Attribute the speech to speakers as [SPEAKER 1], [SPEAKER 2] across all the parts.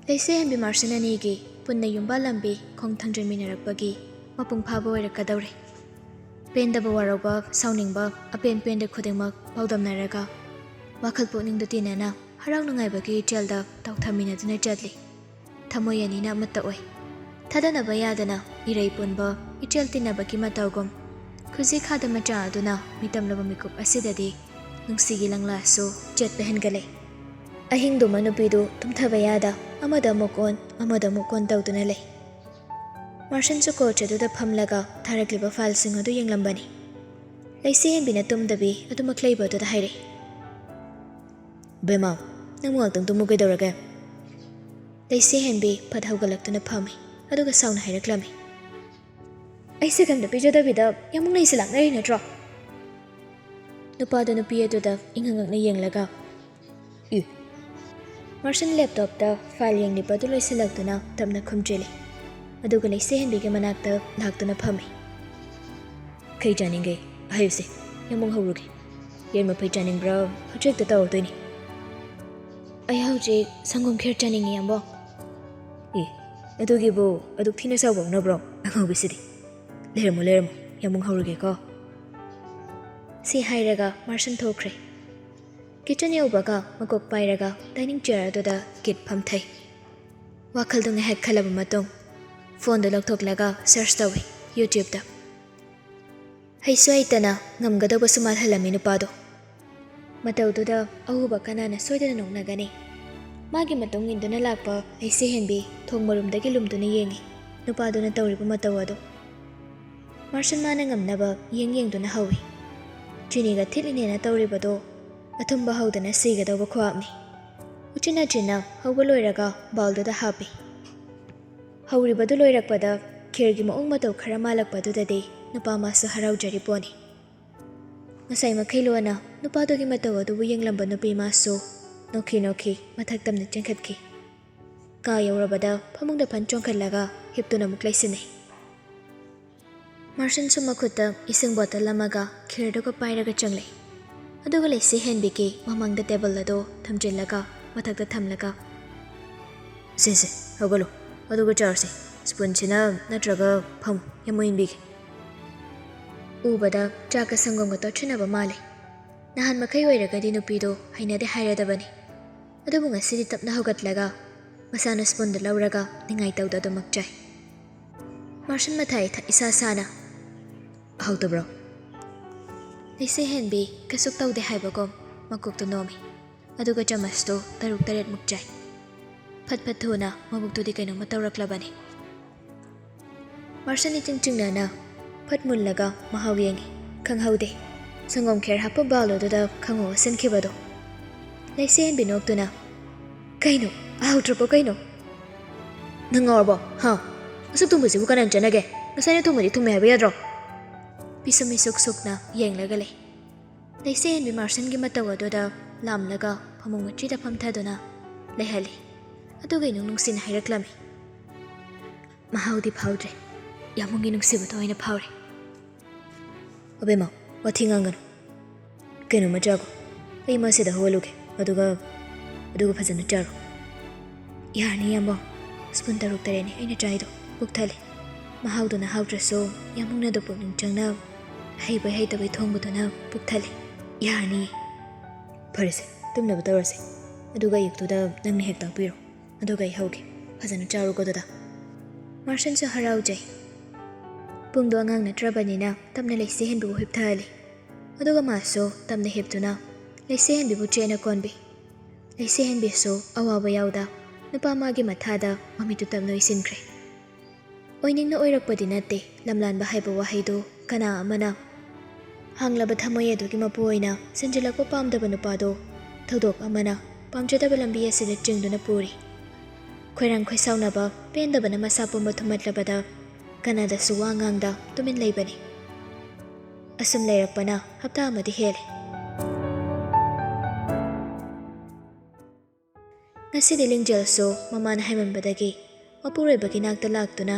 [SPEAKER 1] ꯂꯩꯁꯦ ꯍꯦꯟꯕꯤ ꯃꯥꯔꯁꯟ ꯑꯅꯤꯒꯤ ꯄꯨꯟꯅ ꯌꯨꯝꯕꯥꯜ ꯂꯝꯕꯤ ꯈꯣꯡ ꯊꯥꯡꯖꯤꯟꯃꯤꯟꯅꯔꯛꯄꯒꯤ ꯃꯄꯨꯡ ꯐꯥꯕ ꯑꯣꯏꯔꯛꯀꯗꯧꯔꯦ꯫ ꯄꯦꯟꯗꯕ ꯋꯥꯔꯧꯕ ꯁꯥꯎꯅꯤꯡꯕ ꯑꯄꯦꯟ ꯄꯦꯟꯗ ꯈꯨꯗꯤꯡꯃꯛ ꯄꯥꯎꯗꯝꯅꯔꯒ ꯋꯥꯈꯜ ꯄꯨꯛꯅꯤꯡꯗꯨ ꯇꯤꯟꯅꯅ ꯍꯔꯥꯎ ꯅꯨꯡꯉꯥꯏꯕꯒꯤ ꯏꯆꯦꯜꯗ ꯇꯥꯎꯊꯃꯤꯟꯅꯗꯨꯅ ꯆꯠꯂꯤ꯫ ꯊꯃꯣꯏ ꯑꯅꯤꯅ ꯑꯃꯠꯇ ꯑꯣꯏ꯫ ꯊꯥꯗꯅꯕ ꯌꯥꯗꯅ ꯏꯔꯩ ꯄꯨꯟꯕ ꯏꯆꯦꯜ ꯇꯤꯟꯅꯕꯒꯤ ꯃꯇꯧꯒꯨꯝ ꯈꯨꯖꯤ ꯈꯥꯗ ꯃꯆꯥ ꯑꯗꯨꯅ ꯃꯤꯇꯝꯂꯕ ꯃꯤꯀꯨꯞ ꯑꯁꯤꯗꯗꯤ ꯅꯨꯡꯁꯤꯒꯤ ꯂꯪꯂꯥꯁꯨ ꯆꯦꯠꯄ ꯍꯦꯟꯒꯠꯂꯦ꯫ ꯑꯍꯤꯡꯗꯨꯃ ꯅꯨꯄꯤꯗꯨ ꯇꯨꯝꯊꯕ ꯌꯥꯗ ꯑꯃꯗ ꯑꯃꯨꯛ ꯑꯣꯟ ꯑꯃꯗ ꯑꯃꯨꯛ ꯑꯣꯟ ꯇꯧꯗꯨꯅ ꯂꯩ꯫ ꯃꯥꯔꯁꯟꯁꯨ ꯀꯣꯆ ꯑꯗꯨꯗ ꯐꯝꯂꯒ ꯊꯥꯔꯛꯂꯤꯕ ꯐꯥꯏꯜꯁꯤꯡ ꯑꯗꯨ ꯌꯦꯡꯂꯝꯕꯅꯤ꯫ ꯂꯩꯁꯦ ꯍꯦꯟꯕꯤꯅ ꯇꯨꯝꯗꯕꯤ ꯑꯗꯨꯃꯛ ꯂꯩꯕ ꯑꯗꯨꯗ ꯍꯥꯏꯔꯛꯏ꯫
[SPEAKER 2] ꯕꯦꯃꯥ, ꯅꯪꯕꯨ ꯉꯥꯛꯇꯪ ꯇꯨꯝꯃꯨ ꯀꯩꯗꯧꯔꯒꯦ?
[SPEAKER 1] ꯂꯩꯁꯦ ꯍꯦꯟꯕꯤ ꯐꯠ ꯍꯧꯒꯠꯂꯛꯇꯨꯅ ꯐꯝꯃꯤ ꯑꯗꯨꯒ ꯁꯥꯎꯅ ꯍꯥꯏꯔꯛꯂꯝꯃꯤ꯫ ꯑꯩ ꯁꯦꯀꯟꯗ ꯄꯤꯖꯗꯕꯤꯗ ꯌꯥꯝ ꯅꯩꯁꯦ ꯂꯥꯛꯅꯔꯤ ꯅꯠꯇ꯭ꯔꯣ? ꯅꯨꯄꯥꯗ ꯅꯨꯄꯤ ꯑꯗꯨꯗ ꯏꯪꯉꯛꯅ ꯌꯦꯡꯂꯒ ꯃꯥꯔꯁꯟ ꯂꯦꯞꯇꯣꯞꯇ ꯐꯥꯏꯜ ꯌꯦꯡꯂꯤꯕ ꯑꯗꯨ ꯂꯣꯏꯁꯤꯜꯂꯛꯇꯨꯅ ꯇꯞꯅ ꯈꯨꯝꯖꯤꯜꯂꯤ ꯑꯗꯨꯒ ꯂꯩꯁꯦ ꯍꯦꯟꯕꯤꯒꯤ ꯃꯅꯥꯛꯇ ꯂꯥꯛꯇꯨꯅ ꯐꯝꯃꯤ꯫
[SPEAKER 2] ꯀꯩ ꯆꯥꯅꯤꯡꯒꯦ? ꯍꯥꯏꯌꯨꯁꯦ, ꯌꯥꯝꯃꯨꯛ ꯍꯧꯔꯨꯒꯦ꯫ ꯌꯦꯟ ꯃꯐꯩ ꯆꯥꯅꯤꯡꯕ꯭ꯔꯥ? ꯍꯧꯖꯤꯛꯇ ꯇꯧꯔꯛꯇꯣꯏꯅꯤ꯫
[SPEAKER 1] ꯑꯩ ꯍꯧꯖꯤꯛ ꯁꯪꯒꯣꯝ ꯈꯦꯔ ꯆꯥꯅꯤꯡꯉꯤ ꯌꯥꯝꯕꯣ꯫
[SPEAKER 2] ꯑꯗꯨꯒꯤꯕꯨ ꯑꯗꯨꯛ ꯊꯤꯅ ꯆꯥꯎꯕ ꯍꯧꯅꯕ꯭ꯔꯣ ꯑꯉꯧꯕꯤꯁꯤꯗꯤ? ꯂꯩꯔꯝꯃꯣ ꯂꯩꯔꯝꯃꯣ, ꯌꯥꯝꯃꯨꯛ ꯍꯧꯔꯒꯦꯀꯣ꯫
[SPEAKER 1] ꯁꯤ ꯍꯥꯏꯔꯒ ꯃꯥꯔꯁꯟ ꯊꯣꯛꯈ꯭ꯔꯦ꯫ ꯀꯤꯆꯟ ꯌꯧꯕꯒ ꯃꯀꯣꯛ ꯄꯥꯏꯔꯒ ꯗꯥꯏꯅꯤꯡ ꯆꯤꯌꯔ ꯑꯗꯨꯗ ꯀꯤꯠ ꯐꯝꯊꯩ꯫ ꯋꯥꯈꯜꯗꯨ ꯉꯥꯏꯍꯥꯛ ꯈꯜꯂꯕ ꯃꯇꯨꯡ ꯐꯣꯟꯗꯨ ꯂꯧꯊꯣꯛꯂꯒ ꯁꯔꯆ ꯇꯧꯏ ꯌꯨꯇ꯭ꯌꯨꯕꯇ꯫ ꯍꯩꯁꯨ ꯍꯩꯇꯅ ꯉꯝꯒꯗꯧꯕꯁꯨ ꯃꯥꯜꯍꯜꯂꯝꯃꯤ ꯅꯨꯄꯥꯗꯣ꯫ ꯃꯇꯧꯗꯨꯗ ꯑꯎꯕ ꯀꯅꯥꯅ ꯁꯣꯏꯗꯅ ꯅꯣꯛꯅꯒꯅꯤ꯫ ꯃꯥꯒꯤ ꯃꯇꯨꯡ ꯏꯟꯗꯨꯅ ꯂꯥꯛꯄ ꯂꯩꯁꯦ ꯍꯦꯟꯕꯤ ꯊꯣꯡ ꯃꯔꯨꯝꯗꯒꯤ ꯂꯨꯝꯗꯨꯅ ꯌꯦꯡꯉꯤ ꯅꯨꯄꯥꯗꯨꯅ ꯇꯧꯔꯤꯕ ꯃꯇꯧ ꯑꯗꯨ꯫ ꯃꯥꯔꯁꯟ ꯃꯥꯅ ꯉꯝꯅꯕ ꯌꯦꯡꯗꯨꯅ ꯍꯧꯏ꯫ ꯆꯤꯅꯤꯒ ꯊꯤꯠꯂꯤꯅꯦꯅ ꯇꯧꯔꯤꯕꯗꯣ ꯑꯊꯨꯝꯕ ꯍꯧꯗꯅ ꯁꯤꯒꯗꯧꯕ ꯈ꯭ꯋꯥꯞꯅꯤ꯫ ꯎꯆꯤꯟꯅꯆꯤꯟꯅ ꯍꯧꯕ ꯂꯣꯏꯔꯒ ꯕꯥꯎꯜꯗꯨꯗ ꯍꯥꯞꯄꯤ꯫ ꯍꯧꯔꯤꯕꯗꯨ ꯂꯣꯏꯔꯛꯄꯗ ꯈꯦꯔꯒꯤ ꯃꯑꯣꯡ ꯃꯇꯧ ꯈꯔ ꯃꯥꯜꯂꯛꯄꯗꯨꯗꯗꯤ ꯅꯨꯄꯥ ꯃꯥꯁꯨ ꯍꯔꯥꯎꯖꯔꯤ ꯄꯣꯠꯅꯤ꯫ ꯉꯁꯥꯏ ꯃꯈꯩ ꯂꯣꯟꯅ ꯅꯨꯄꯥꯗꯨꯒꯤ ꯃꯇꯧ ꯑꯗꯨꯕꯨ ꯌꯦꯡꯂꯝꯕ ꯅꯨꯄꯤ ꯃꯥꯁꯨ ꯅꯣꯛꯈꯤ ꯃꯊꯛ ꯇꯝꯅ ꯆꯦꯟꯈꯠꯈꯤ꯫ ꯀꯥ ꯌꯧꯔꯕꯗ ꯐꯃꯨꯡꯗ ꯐꯟ ꯆꯣꯡꯈꯠꯂꯒ ꯍꯤꯞꯇꯨꯅ ꯑꯃꯨꯛ ꯂꯩꯁꯤꯟꯅꯩ꯫ ꯃꯥꯔꯁꯟꯁꯨ ꯃꯈꯨꯠꯇ ꯏꯁꯤꯡ ꯕꯣꯇꯜ ꯑꯃꯒ ꯈꯦꯔꯗꯨꯒ ꯄꯥꯏꯔꯒ ꯆꯪꯂꯛꯏ ꯑꯗꯨꯒ ꯂꯩꯁꯦ ꯍꯦꯟꯕꯤꯒꯤ ꯃꯃꯥꯡꯗ ꯇꯦꯕꯜ ꯑꯗꯨ ꯊꯝꯖꯤꯜꯂꯒ ꯃꯊꯛꯇ ꯊꯝꯂꯒ
[SPEAKER 2] ꯁꯦ ꯍꯧꯒꯠꯂꯣ, ꯑꯗꯨꯒ ꯆꯥꯔꯁꯤ꯫ ꯁ꯭ꯄꯨꯟꯁꯤꯅ ꯅꯠꯇ꯭ꯔꯒ ꯐꯝꯃꯨ, ꯌꯥꯝ ꯏꯟꯕꯤꯒꯦ꯫
[SPEAKER 1] ꯎꯕꯗ ꯆꯥꯛꯀ ꯁꯪꯒꯣꯝꯒ ꯇꯣꯠꯁꯤꯟꯅꯕ ꯃꯥꯜꯂꯤ꯫ ꯅꯍꯥꯟ ꯃꯈꯩ ꯑꯣꯏꯔꯒꯗꯤ ꯅꯨꯄꯤꯗꯣ ꯍꯩꯅꯗꯦ ꯍꯥꯏꯔꯗꯕꯅꯤ꯫ ꯑꯗꯨꯕꯨ ꯉꯁꯤꯗꯤ ꯇꯞꯅ ꯍꯧꯒꯠꯂꯒ ꯃꯁꯥꯅ ꯁ꯭ꯄꯨꯟꯗꯨ ꯂꯧꯔꯒ ꯅꯤꯡꯉꯥꯏ ꯇꯧꯗ ꯑꯗꯨꯃꯛ ꯆꯥꯏ꯫ ꯃꯥꯔꯁꯟ ꯃꯊꯥꯏ ꯏꯁꯥ ꯁꯥꯅ
[SPEAKER 2] ꯍꯥꯎꯇꯕ꯭ꯔꯣ?
[SPEAKER 1] ꯂꯩꯁꯦ ꯍꯦꯟꯕꯤ ꯀꯩꯁꯨ ꯇꯧꯗꯦ ꯍꯥꯏꯕꯒꯨꯝ ꯃꯀꯣꯛꯇꯨ ꯅꯣꯝꯃꯤ ꯑꯗꯨꯒ ꯆꯃꯁꯇꯨ 6-7ꯃꯨꯛ ꯆꯥꯏ꯫ ꯐꯠ ꯊꯨꯅ ꯃꯕꯨꯛꯇꯨꯗꯤ ꯀꯩꯅꯣꯝꯃ ꯇꯧꯔꯛꯂꯕꯅꯤ꯫ ꯃꯥꯔꯁꯟ ꯏꯆꯤꯡ ꯆꯤꯡꯅꯅ ꯐꯠ ꯃꯨꯜꯂꯒ ꯃꯍꯥꯎ ꯌꯦꯡꯉꯤ꯫ ꯈꯪꯍꯧꯗꯦ ꯁꯪꯒꯣꯝ ꯈꯦꯔ ꯍꯥꯞꯄ ꯕꯥꯎꯜ ꯑꯗꯨꯗ ꯈꯪꯍꯧ ꯋꯥꯁꯤꯟꯈꯤꯕꯗꯣ꯫ ꯂꯩꯁꯦ ꯍꯦꯟꯕꯤ ꯅꯣꯛꯇꯨꯅ ꯀꯩꯅꯣ ꯍꯥꯎꯇ꯭ꯔꯕꯣ ꯀꯩꯅꯣ?
[SPEAKER 2] ꯅꯪ ꯉꯥꯎꯔꯕꯣ? ꯍꯥ? ꯑꯁꯨꯛ ꯊꯨꯝꯕꯁꯤꯕꯨ ꯀꯅꯥꯅ ꯆꯥꯅꯒꯦ? ꯉꯁꯥꯏꯅ ꯊꯨꯝꯃꯗꯤ ꯊꯨꯝꯃꯦ ꯍꯥꯏꯕ ꯌꯥꯗ꯭ꯔꯣ?
[SPEAKER 1] ꯄꯤꯁꯨꯝ ꯃꯤꯁꯨꯛ ꯁꯨꯛꯅ ꯌꯦꯡꯂꯒ ꯂꯩ꯫ ꯂꯩꯁꯦ ꯍꯦꯟꯕꯤ ꯃꯥꯔꯁꯟꯒꯤ ꯃꯇꯧ ꯑꯗꯨꯗ ꯂꯥꯝꯂꯒ ꯐꯃꯨꯡ ꯃꯆꯤꯗ ꯐꯝꯊꯗꯨꯅ ꯂꯩꯍꯜꯂꯤ ꯑꯗꯨꯒ ꯏꯅꯨꯡ ꯅꯨꯡꯁꯤꯅ ꯍꯥꯏꯔꯛꯂꯝꯃꯤ꯫ ꯃꯍꯥꯎꯗꯤ ꯐꯥꯎꯗ꯭ꯔꯦ, ꯌꯥꯝꯃꯨꯡꯒꯤ ꯅꯨꯡꯁꯤꯕꯗꯣ ꯑꯣꯏꯅ ꯐꯥꯎꯔꯦ꯫
[SPEAKER 2] ꯑꯕꯦꯝꯃ, ꯋꯥꯊꯤ ꯉꯥꯡꯒꯅꯨ꯫ ꯀꯩꯅꯣꯝꯃ ꯆꯥꯈꯣ, ꯑꯩ ꯃꯁꯤꯗ ꯍꯧꯒꯠꯂꯨꯒꯦ ꯑꯗꯨꯒ ꯐꯖꯅ ꯆꯥꯔꯣ꯫
[SPEAKER 1] ꯌꯥꯔꯅꯤ ꯌꯥꯝꯕꯣ, ꯁ꯭ꯄꯨꯟ 6-7ꯅꯤ ꯑꯩꯅ ꯆꯥꯏꯗꯣ, ꯄꯨꯛ ꯊꯜꯂꯤ꯫ ꯃꯍꯥꯎꯗꯨꯅ ꯍꯥꯎꯇ꯭ꯔꯁꯨ ꯌꯥꯝꯃꯨꯡꯅꯗꯣ ꯄꯨꯛꯅꯤꯡ ꯆꯪꯅ ꯍꯩꯕꯩ ꯍꯩꯇꯕꯩ ꯊꯣꯡꯕꯗꯨꯅ ꯄꯨꯛ ꯊꯜꯂꯤ꯫ ꯌꯥꯔꯅꯤꯌꯦ꯫
[SPEAKER 2] ꯐꯔꯦꯁꯦ, ꯇꯨꯝꯅꯕ ꯇꯧꯔꯁꯦ꯫ ꯑꯗꯨꯒ ꯑꯌꯨꯛꯇꯨꯗ ꯅꯪꯅ ꯍꯦꯛ ꯇꯥꯛꯄꯤꯔꯣ, ꯑꯗꯨꯒ ꯑꯩ ꯍꯧꯒꯦ꯫ ꯐꯖꯅ ꯆꯥꯔꯣꯀꯣ ꯑꯗꯨꯗ꯫
[SPEAKER 1] ꯃꯥꯔꯁꯟꯁꯨ ꯍꯔꯥꯎꯖꯩ꯫ ꯄꯨꯡꯗꯣ ꯑꯉꯥꯡ ꯅꯠꯇ꯭ꯔꯕꯅꯤꯅ ꯇꯞꯅ ꯂꯩꯁꯦ ꯍꯦꯟꯕꯤꯕꯨ ꯍꯤꯞꯊꯍꯜꯂꯤ ꯑꯗꯨꯒ ꯃꯥꯁꯨ ꯇꯞꯅ ꯍꯤꯞꯇꯨꯅ ꯂꯩꯁꯦ ꯍꯦꯟꯕꯤꯕꯨ ꯆꯦꯠꯅ ꯀꯣꯟꯕꯤ꯫ ꯂꯩꯁꯦ ꯍꯦꯟꯕꯤꯁꯨ ꯑꯋꯥꯕ ꯌꯥꯎꯗ ꯅꯨꯄꯥ ꯃꯥꯒꯤ ꯃꯊꯥꯗ ꯃꯃꯤꯠꯇꯨ ꯇꯞꯅ ꯎꯏꯁꯤꯟꯈ꯭ꯔꯦ꯫ ꯑꯣꯏꯅꯤꯡꯅ ꯑꯣꯏꯔꯛꯄꯗꯤ ꯅꯠꯇꯦ ꯂꯝꯂꯥꯟꯕ ꯍꯥꯏꯕ ꯋꯥꯍꯩꯗꯨ ꯀꯅꯥ ꯑꯃꯅ ꯍꯥꯡꯂꯕ ꯊꯃꯣꯏ ꯑꯗꯨꯒꯤ ꯃꯄꯨ ꯑꯣꯏꯅ ꯁꯤꯟꯖꯤꯜꯂꯛꯄ ꯄꯥꯝꯗꯕ ꯅꯨꯄꯥꯗꯣ ꯊꯧꯗꯣꯛ ꯑꯃꯅ ꯄꯥꯝꯖꯗꯕ ꯂꯝꯕꯤ ꯑꯁꯤꯗ ꯆꯤꯡꯗꯨꯅ ꯄꯨꯔꯤ꯫ ꯈꯣꯏꯔꯥꯡ ꯈꯣꯏꯁꯥꯎꯅꯕ ꯄꯦꯟꯗꯕꯅ ꯃꯁꯥ ꯄꯨꯝꯕ ꯊꯨꯝꯍꯠꯂꯕꯗ ꯀꯅꯥꯗꯁꯨ ꯋꯥ ꯉꯥꯡꯗ ꯇꯨꯃꯤꯟ ꯂꯩꯕꯅꯤ꯫ ꯑꯁꯨꯝ ꯂꯩꯔꯛꯄꯅ ꯍꯞꯇꯥ ꯑꯃꯗꯤ ꯍꯦꯜꯂꯦ꯫ ꯉꯁꯤꯗꯤ ꯂꯤꯡꯖꯦꯜꯁꯨ ꯃꯃꯥꯅ ꯍꯥꯏꯃꯟꯕꯗꯒꯤ ꯃꯄꯨꯔꯣꯏꯕꯒꯤ ꯅꯥꯛꯇ ꯂꯥꯛꯇꯨꯅ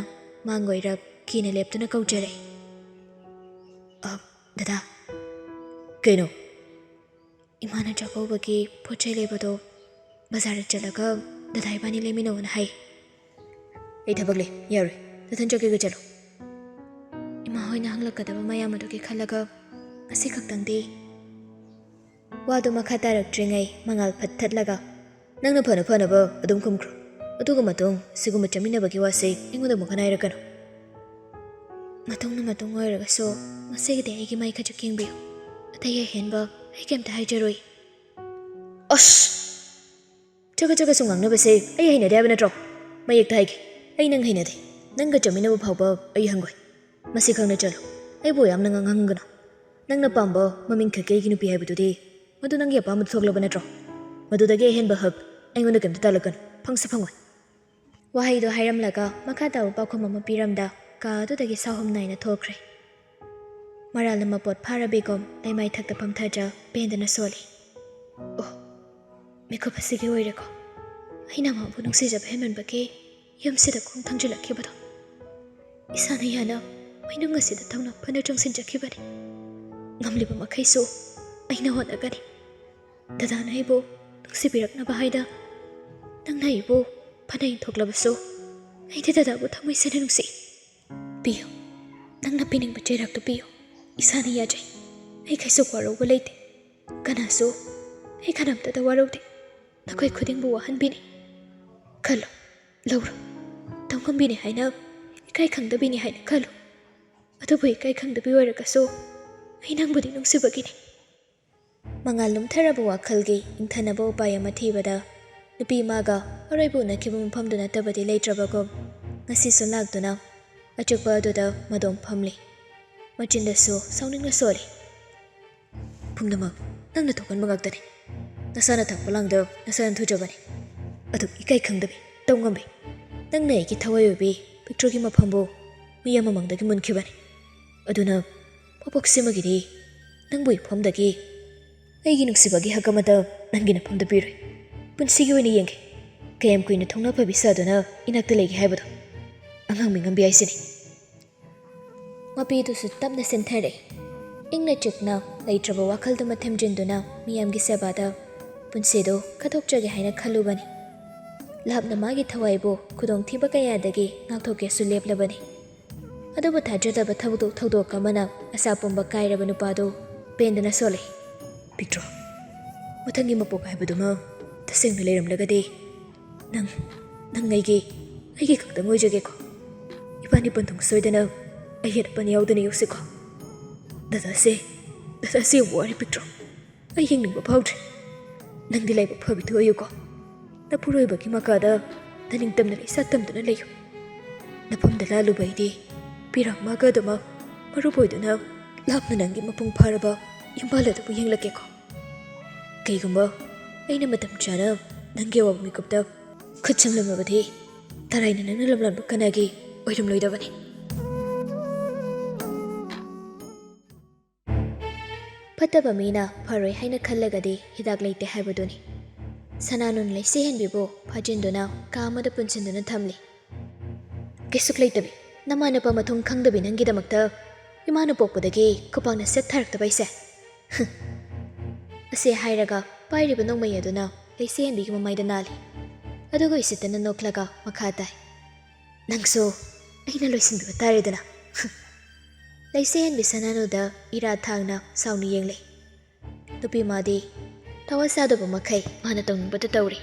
[SPEAKER 1] ꯃꯥꯡꯒꯣꯏꯔꯞ ꯀꯤꯅ ꯂꯦꯞꯇꯨꯅ ꯀꯧꯖꯔꯦ꯫
[SPEAKER 2] ꯗꯗꯥ꯫ ꯀꯩꯅꯣ?
[SPEAKER 1] ꯏꯃꯥꯅ ꯆꯥꯛꯀꯧꯕꯒꯤ ꯄꯣꯠ ꯆꯩ ꯂꯩꯕꯗꯣ ꯕꯖꯥꯔꯗ ꯆꯠꯂꯒ
[SPEAKER 2] ꯗꯗꯥ ꯏꯕꯥꯅꯤ ꯂꯩꯃꯤꯟꯅꯧꯅ ꯍꯥꯏ ꯑꯩ ꯊꯕꯛ ꯂꯩ ꯌꯥꯔꯣꯏ ꯅꯊꯟ ꯆꯠꯀꯦꯒ ꯆꯠꯂꯣ ꯏꯃꯥ ꯍꯣꯏꯅ ꯍꯪꯂꯛꯀꯗꯕ ꯃꯌꯥꯝ ꯑꯗꯨꯒꯤ ꯈꯜꯂꯒ ꯉꯁꯤ ꯈꯛꯇꯪꯗꯤ
[SPEAKER 1] ꯋꯥꯗꯨ ꯃꯈꯥ ꯇꯥꯔꯛꯇ꯭ꯔꯤꯉꯩ ꯃꯉꯥꯜ ꯐꯠ ꯊꯠꯂꯒ
[SPEAKER 2] ꯅꯪꯅ ꯐꯅꯕ ꯑꯗꯨꯝ ꯈꯨꯝꯈ꯭ꯔꯣ ꯑꯗꯨꯒ ꯃꯇꯨꯡ ꯁꯤꯒꯨꯝꯕ ꯆꯠꯃꯤꯟꯅꯕꯒꯤ ꯋꯥꯁꯦ ꯑꯩꯉꯣꯟꯗ ꯑꯃꯨꯛ ꯍꯥꯏꯔꯛꯀꯅꯨ
[SPEAKER 1] ꯃꯇꯨꯡ ꯑꯣꯏꯔꯒꯁꯨ ꯉꯁꯤꯒꯤꯗꯤ ꯑꯩꯒꯤ ꯃꯥꯏ ꯈꯖꯤꯛ ꯌꯦꯡꯕꯤꯌꯨ ꯑꯇꯩ ꯑꯍꯦꯟꯕ ꯑꯩ ꯀꯩꯝꯇ ꯍꯥꯏꯖꯔꯣꯏ
[SPEAKER 2] ꯑꯁ ꯆꯒꯠꯁꯨ ꯉꯥꯡꯅꯕꯁꯦ ꯑꯩ ꯍꯩꯅꯗꯦ ꯍꯥꯏꯕ ꯅꯠꯇ꯭ꯔꯣ ꯃꯌꯦꯛꯇ ꯍꯥꯏꯒꯦ ꯑꯩ ꯅꯪ ꯍꯩꯅꯗꯦ ꯅꯪꯒ ꯆꯠꯃꯤꯟꯅꯕ ꯐꯥꯎꯕ ꯑꯩ ꯍꯪꯒꯣꯏ ꯃꯁꯤ ꯈꯪꯅ ꯆꯠꯂꯣ ꯑꯩꯕꯨ ꯌꯥꯝꯅ ꯉꯥꯡꯍꯟꯒꯅꯨ ꯅꯪꯅ ꯄꯥꯝꯕ ꯃꯃꯤꯡ ꯈꯛꯀꯤꯒꯤ ꯅꯨꯄꯤ ꯍꯥꯏꯕꯗꯨꯗꯤ ꯃꯗꯨ ꯅꯪꯒꯤ ꯑꯄꯥꯝꯕꯗ ꯊꯣꯛꯂꯕ ꯅꯠꯇ꯭ꯔꯣ ꯃꯗꯨꯗꯒꯤ ꯑꯍꯦꯟꯕ ꯍꯛ ꯑꯩꯉꯣꯟꯗ ꯀꯩꯝꯇ ꯇꯥꯜꯂꯛꯀꯅꯨ ꯐꯪꯁꯨ ꯐꯪꯉꯣꯏ
[SPEAKER 1] ꯋꯥꯍꯩꯗꯣ ꯍꯥꯏꯔꯝꯂꯒ ꯃꯈꯥ ꯇꯥꯕ ꯄꯥꯎꯈꯨꯝ ꯑꯃ ꯄꯤꯔꯝꯗ ꯀꯥ ꯑꯗꯨꯗꯒꯤ ꯁꯥꯎꯍꯨꯝ ꯅꯥꯏꯅ ꯊꯣꯛꯈ꯭ꯔꯦ ꯃꯔꯥꯜꯅ ꯃꯄꯣꯠ ꯐꯥꯔꯕꯤꯒꯨꯝ ꯂꯩꯃꯥꯏ ꯊꯛꯇ ꯐꯝꯊꯗ꯭ꯔ ꯄꯦꯟꯗꯅ ꯁꯣꯜꯂꯤ ꯑꯣ ꯃꯤꯀꯨꯞ ꯑꯁꯤꯒꯤ ꯑꯣꯏꯔꯦꯀꯣ ꯑꯩꯅ ꯃꯥꯕꯨ ꯅꯨꯡꯁꯤꯖꯕ ꯍꯦꯟꯃꯟꯕꯒꯤ ꯌꯨꯝꯁꯤꯗ ꯈꯣꯡ ꯊꯥꯡꯖꯤꯜꯂꯛꯈꯤꯕꯗꯣ ꯏꯁꯥꯅ ꯌꯥꯅ ꯃꯩꯅꯨꯡ ꯑꯁꯤꯗ ꯊꯧꯅꯥ ꯐꯅ ꯆꯪꯁꯤꯟꯖꯈꯤꯕꯅꯤ ꯉꯝꯂꯤꯕ ꯃꯈꯩꯁꯨ ꯑꯩꯅ ꯍꯣꯠꯅꯒꯅꯤ ꯗꯗꯥꯅ ꯑꯩꯕꯨ ꯅꯨꯡꯁꯤꯕꯤꯔꯛꯅꯕ ꯍꯥꯏꯅ ꯅꯪꯅ ꯑꯩꯕꯨ ꯐꯅ ꯏꯟꯊꯣꯛꯂꯕꯁꯨ ꯑꯩꯗꯤ ꯗꯗꯥꯕꯨ ꯊꯃꯣꯏ ꯁꯦꯡꯅ ꯅꯨꯡꯁꯤ ꯄꯤꯌꯨ ꯅꯪꯅ ꯄꯤꯅꯤꯡꯕ ꯆꯩꯔꯥꯛꯇꯨ ꯄꯤꯌꯨ ꯏꯁꯥꯅ ꯌꯥꯖꯩ ꯑꯩ ꯀꯩꯁꯨ ꯋꯥꯔꯧꯕ ꯂꯩꯇꯦ ꯀꯅꯥꯁꯨ ꯑꯩ ꯀꯅꯥꯝꯇꯗ ꯋꯥꯔꯧꯗꯦ ꯅꯈꯣꯏ ꯈꯨꯗꯤꯡꯕꯨ ꯋꯥꯍꯟꯕꯤꯅꯤ ꯈꯜꯂꯨ ꯂꯧꯔꯣ ꯇꯧꯉꯝꯕꯤꯅꯤ ꯍꯥꯏꯅ ꯏꯀꯥꯏ ꯈꯪꯗꯕꯤꯅꯤ ꯍꯥꯏꯅ ꯈꯜꯂꯨ ꯑꯗꯨꯕꯨ ꯏꯀꯥꯏ ꯈꯪꯗꯕꯤ ꯑꯣꯏꯔꯒꯁꯨ ꯑꯩ ꯅꯪꯕꯨꯗꯤ ꯅꯨꯡꯁꯤꯕꯒꯤꯅꯤ ꯃꯉꯥꯜ ꯂꯨꯝꯊꯔꯕ ꯋꯥꯈꯜꯒꯤ ꯏꯪꯊꯅꯕ ꯎꯄꯥꯏ ꯑꯃ ꯊꯤꯕꯗ ꯅꯨꯄꯤ ꯑꯃꯒ ꯑꯔꯣꯏꯕ ꯎꯅꯈꯤꯕ ꯃꯐꯝꯗꯨ ꯅꯠꯇꯕꯗꯤ ꯂꯩꯇ꯭ꯔꯕꯒꯨꯝ ꯉꯁꯤꯁꯨ ꯂꯥꯛꯇꯨꯅ ꯑꯆꯨꯞꯄ ꯑꯗꯨꯗ ꯃꯗꯣꯝ ꯐꯝꯂꯤ ꯃꯆꯤꯟꯗꯁꯨ ꯁꯥꯎꯅꯤꯡꯅ ꯁꯣꯜꯂꯤ
[SPEAKER 2] ꯄꯨꯝꯅꯃꯛ ꯅꯪꯅ ꯊꯣꯛꯍꯟꯕ ꯉꯥꯛꯇꯅꯤ ꯅꯁꯥꯅ ꯊꯛꯄ ꯂꯥꯡꯗ ꯅꯁꯥꯅ ꯊꯨꯖꯕꯅꯤ ꯑꯗꯨ ꯏꯀꯥꯏ ꯈꯪꯗꯕꯤ ꯇꯧꯉꯝꯕꯤ ꯅꯪꯅ ꯑꯩꯒꯤ ꯊꯋꯥꯏ ꯑꯣꯏꯕꯤ ꯄꯤꯛꯇ꯭ꯔꯨꯒꯤ ꯃꯐꯝꯕꯨ ꯃꯤ ꯑꯃꯃꯪꯗꯒꯤ ꯃꯨꯟꯈꯤꯕꯅꯤ ꯑꯗꯨꯅ ꯄꯣꯛꯄꯣꯛꯁꯤꯃꯒꯤꯗꯤ ꯅꯪꯕꯨ ꯏꯐꯝꯗꯒꯤ ꯑꯩꯒꯤ ꯅꯨꯡꯁꯤꯕꯒꯤ ꯍꯛ ꯑꯃꯗ ꯅꯪꯒꯤ ꯅꯐꯝꯗ ꯄꯤꯔꯣꯏ ꯄꯨꯟꯁꯤꯒꯤ ꯑꯣꯏꯅ ꯌꯦꯡꯒꯦ ꯀꯌꯥꯝ ꯀꯨꯏꯅ ꯊꯧꯅꯥ ꯐꯕꯤ ꯁꯥꯗꯨꯅ ꯏꯅꯥꯛꯇ ꯂꯩꯒꯦ ꯍꯥꯏꯕꯗꯣ ꯑꯉꯥꯡ ꯃꯤꯉꯝꯕꯤ ꯍꯥꯏꯁꯤꯅꯤ
[SPEAKER 1] ꯃꯄꯤꯗꯨꯁꯨ ꯇꯞꯅ ꯆꯦꯟꯊꯔꯛꯏ ꯏꯪꯅ ꯆꯤꯛꯅ ꯂꯩꯇ꯭ꯔꯕ ꯋꯥꯈꯜꯗꯨꯃ ꯊꯦꯝꯖꯤꯟꯗꯨꯅ ꯃꯤꯌꯥꯝꯒꯤ ꯁꯦꯕꯥꯗ ꯄꯨꯟꯁꯤꯗꯨ ꯀꯠꯊꯣꯛꯆꯒꯦ ꯍꯥꯏꯅ ꯈꯜꯂꯨꯕꯅꯤ ꯂꯥꯞꯅ ꯃꯥꯒꯤ ꯊꯋꯥꯏꯕꯨ ꯈꯨꯗꯣꯡꯊꯤꯕ ꯀꯌꯥꯗꯒꯤ ꯉꯥꯛꯊꯣꯛꯀꯦꯁꯨ ꯂꯦꯞꯂꯕꯅꯤ ꯑꯗꯨꯕꯨ ꯊꯥꯖꯗꯕ ꯊꯧꯗꯣꯛ ꯑꯃꯅ ꯑꯁꯥ ꯄꯨꯝꯕ ꯀꯥꯏꯔꯕ ꯅꯨꯄꯥꯗꯨ ꯄꯦꯟꯗꯅ ꯁꯣꯜꯂꯤ
[SPEAKER 2] ꯄꯤꯛꯇ꯭ꯔꯣ ꯃꯊꯪꯒꯤ ꯃꯄꯣꯛ ꯍꯥꯏꯕꯗꯨꯃ ꯇꯁꯦꯡꯅ ꯂꯩꯔꯝꯂꯒꯗꯤ ꯅꯪ ꯑꯩꯒꯤ ꯈꯛꯇꯪ ꯑꯣꯏꯖꯒꯦꯀꯣ ꯏꯕꯥꯅꯤ ꯄꯟꯊꯨꯡ ꯁꯣꯏꯗꯅ ꯑꯩ ꯑꯄꯟ ꯌꯥꯎꯗꯅ ꯌꯧꯁꯤꯀꯣ ꯗꯗꯥꯁꯦ ꯌꯥꯝ ꯋꯥꯔꯦ ꯄꯤꯛꯇ꯭ꯔꯣ ꯑꯩ ꯌꯦꯡꯅꯤꯡꯕ ꯐꯥꯎꯗ꯭ꯔꯦ ꯅꯪꯗꯤ ꯂꯥꯏꯕꯛ ꯐꯕꯤꯗꯨ ꯑꯣꯏꯌꯨꯀꯣ ꯅꯄꯨꯔꯣꯏꯕꯒꯤ ꯃꯈꯥꯗ ꯅꯅꯤꯡꯇꯝꯅ ꯂꯩꯁꯥ ꯇꯝꯗꯨꯅ ꯂꯩꯌꯨ ꯅꯐꯝꯗ ꯂꯥꯜꯂꯨꯕ ꯑꯩꯗꯤ ꯄꯤꯔꯥꯃꯒ ꯑꯗꯨꯃꯛ ꯃꯔꯨꯞ ꯑꯣꯏꯗꯨꯅ ꯂꯥꯞꯅ ꯅꯪꯒꯤ ꯃꯄꯨꯡ ꯐꯥꯔꯕ ꯌꯨꯝꯕꯥꯜ ꯑꯗꯨꯕꯨ ꯌꯦꯡꯂꯛꯀꯦꯀꯣ ꯀꯩꯒꯨꯝꯕ ꯑꯩꯅ ꯃꯇꯝ ꯆꯥꯅ ꯅꯪꯒꯤ ꯑꯋꯥꯕ ꯃꯤꯀꯨꯞꯇ ꯈꯨꯠ ꯆꯪꯂꯝꯂꯕꯗꯤ ꯇꯔꯥꯏꯅ ꯅꯪꯅ ꯂꯝꯂꯥꯟꯕ ꯀꯅꯥꯒꯤ ꯑꯣꯏꯔꯝꯂꯣꯏꯗꯕꯅꯤ
[SPEAKER 1] ꯐꯠꯇꯕ ꯃꯤꯅ ꯐꯔꯣꯏ ꯍꯥꯏꯅ ꯈꯜꯂꯒꯗꯤ ꯍꯤꯗꯥꯛ ꯂꯩꯇꯦ ꯍꯥꯏꯕꯗꯨꯅꯤ ꯁꯅꯥꯅꯨꯟ ꯂꯩꯁꯤꯍꯦꯟꯕꯤꯕꯨ ꯐꯥꯖꯤꯟꯗꯨꯅ ꯀꯥ ꯑꯃꯗ ꯄꯨꯟꯁꯤꯟꯗꯨꯅ ꯊꯝꯂꯤ
[SPEAKER 2] ꯀꯩꯁꯨ ꯂꯩꯇꯕꯤ
[SPEAKER 1] ꯅꯃꯥꯅꯄꯥ ꯃꯊꯨꯡ ꯈꯪꯗꯕꯤ ꯅꯪꯒꯤꯗꯃꯛꯇ ꯏꯃꯥꯅ ꯄꯣꯛꯄꯗꯒꯤ ꯈꯨꯄꯥꯛꯅ ꯁꯦꯠ ꯊꯥꯔꯛꯇꯕ ꯑꯩꯁꯦ ꯑꯁꯤ ꯍꯥꯏꯔꯒ ꯄꯥꯏꯔꯤꯕ ꯅꯣꯡꯃꯩ ꯑꯗꯨꯅ ꯂꯩꯁꯤꯍꯦꯟꯕꯤꯒꯤ ꯃꯃꯥꯏꯗ ꯅꯥꯜꯂꯤ ꯑꯗꯨꯒ ꯏꯁꯤꯠꯇꯅ ꯅꯣꯛꯂꯒ ꯃꯈꯥ ꯇꯥꯏ
[SPEAKER 2] ꯅꯪꯁꯨ ꯑꯩꯅ ꯂꯣꯏꯁꯤꯟꯕꯤꯕ ꯇꯥꯔꯦꯗꯅ
[SPEAKER 1] ꯂꯩꯁꯤꯍꯦꯟꯕꯤ ꯁꯅꯥꯅꯨꯗ ꯏꯔꯥ ꯊꯥꯡꯅ ꯁꯥꯎꯅ ꯌꯦꯡꯂꯤ ꯅꯨꯄꯤ ꯃꯥꯗꯤ ꯊꯋꯥ ꯁꯥꯗꯕ ꯃꯈꯩ ꯃꯥꯅ ꯇꯧꯅꯤꯡꯕꯗ ꯇꯧꯔꯤ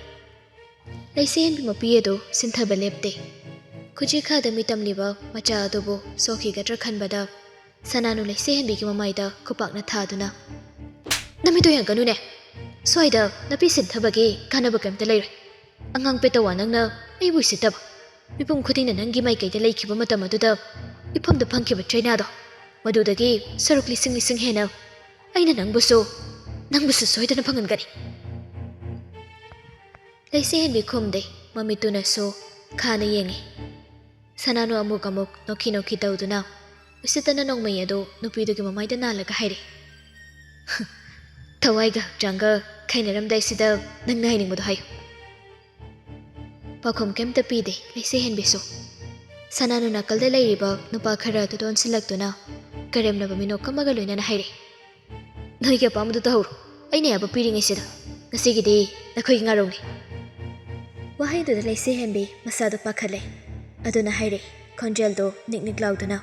[SPEAKER 1] ꯂꯩꯁꯤꯍꯦꯟꯕꯤ ꯃꯄꯤ ꯑꯗꯨ ꯁꯤꯟꯊꯕ ꯂꯦꯞꯇꯦ ꯈꯨꯖꯤꯈꯥꯗ ꯃꯤꯇꯝꯂꯤꯕ ꯃꯆꯥ ꯑꯗꯨꯕꯨ ꯁꯣꯛꯈꯤꯒꯗ꯭ꯔꯥ ꯈꯟꯕꯗ ꯁꯅꯥꯅꯨ ꯂꯩꯁꯤꯍꯦꯟꯕꯤꯒꯤ ꯃꯃꯥꯏꯗ ꯈꯨꯄꯥꯛꯅ ꯊꯥꯗꯨꯅ ꯅꯃꯤꯠꯇꯣ ꯌꯦꯡꯒꯅꯨꯅꯦ ꯁ꯭ꯋꯥꯏꯗ ꯅꯄꯤ ꯁꯤꯟꯊꯕꯒꯤ ꯀꯥꯟꯅꯕ ꯀꯩꯝꯇ ꯂꯩꯔꯣꯏ ꯑꯉꯥꯡ ꯄꯦꯇꯋꯥ ꯅꯪꯅ ꯑꯩꯕꯨ ꯏꯁꯤꯠꯇꯕ ꯃꯤꯄꯨꯝ ꯈꯨꯗꯤꯡꯅ ꯅꯪꯒꯤ ꯃꯥꯏꯀꯩꯗ ꯂꯩꯈꯤꯕ ꯃꯇꯝ ꯑꯗꯨꯗ ꯏꯐꯝꯗ ꯐꯪꯈꯤꯕ ꯆꯩꯅꯥꯗꯣ ꯃꯗꯨꯗꯒꯤ ꯁꯔꯨꯛ ꯂꯤꯁꯤꯡ ꯍꯦꯟꯅ ꯑꯩꯅ ꯅꯪꯕꯨꯁꯨ ꯁꯣꯏꯗꯅ ꯐꯪꯍꯟꯒꯅꯤ ꯂꯩꯁꯤꯍꯦꯟꯕꯤ ꯈꯨꯝꯗꯦ ꯃꯃꯤꯠꯇꯨꯅꯁꯨ ꯈꯥꯅ ꯌꯦꯡꯉꯤ ꯁꯅꯥꯅꯨ ꯑꯃꯨꯛ ꯅꯣꯛꯈꯤ ꯇꯧꯗꯨꯅ ꯎꯁꯤꯠꯇꯅ ꯅꯣꯡꯃꯩ ꯑꯗꯨ ꯅꯨꯄꯤꯗꯨꯒꯤ ꯃꯃꯥꯏꯗ ꯅꯥꯜꯂꯒ ꯍꯥꯏꯔꯤ ꯊꯋꯥꯏꯒ ꯍꯛꯆꯥꯡꯒ ꯈꯩꯅꯔꯝꯗꯥꯏꯁꯤꯗ ꯅꯪꯅ ꯍꯥꯏꯅꯤꯡꯕꯗꯣ ꯍꯥꯏꯌꯨ ꯄꯥꯎꯈꯨꯝ ꯀꯩꯝꯇ ꯄꯤꯗꯦ ꯂꯩꯁꯤꯍꯦꯟꯕꯤꯁꯨ ꯁꯅꯥꯅꯨ ꯅꯥꯀꯜꯗ ꯂꯩꯔꯤꯕ ꯅꯨꯄꯥ ꯈꯔ ꯑꯗꯨ ꯑꯣꯟꯁꯤꯜꯂꯛꯇꯨꯅ ꯀꯔꯦꯝꯅꯕ ꯃꯤꯅꯣꯛ ꯑꯃꯒ ꯂꯣꯏꯅꯅ ꯍꯥꯏꯔꯤ ꯅꯣꯏꯒꯤ ꯑꯄꯥꯝꯕꯗꯨ ꯇꯧꯍꯧꯔꯣ ꯑꯩꯅ ꯌꯥꯕ ꯄꯤꯔꯤꯉꯩꯁꯤꯗ ꯉꯁꯤꯒꯤꯗꯤ ꯅꯈꯣꯏꯒꯤ ꯉꯥꯔꯧꯅꯤ ꯋꯥꯍꯩꯗꯨꯗ ꯂꯩꯁꯦꯍꯦꯟꯕꯤ ꯃꯁꯥꯗꯨ ꯄꯥꯈꯠꯂꯦ ꯑꯗꯨꯅ ꯍꯥꯏꯔꯦ ꯈꯣꯟꯖꯦꯜꯗꯣ ꯅꯤꯛ ꯂꯥꯎꯗꯨꯅ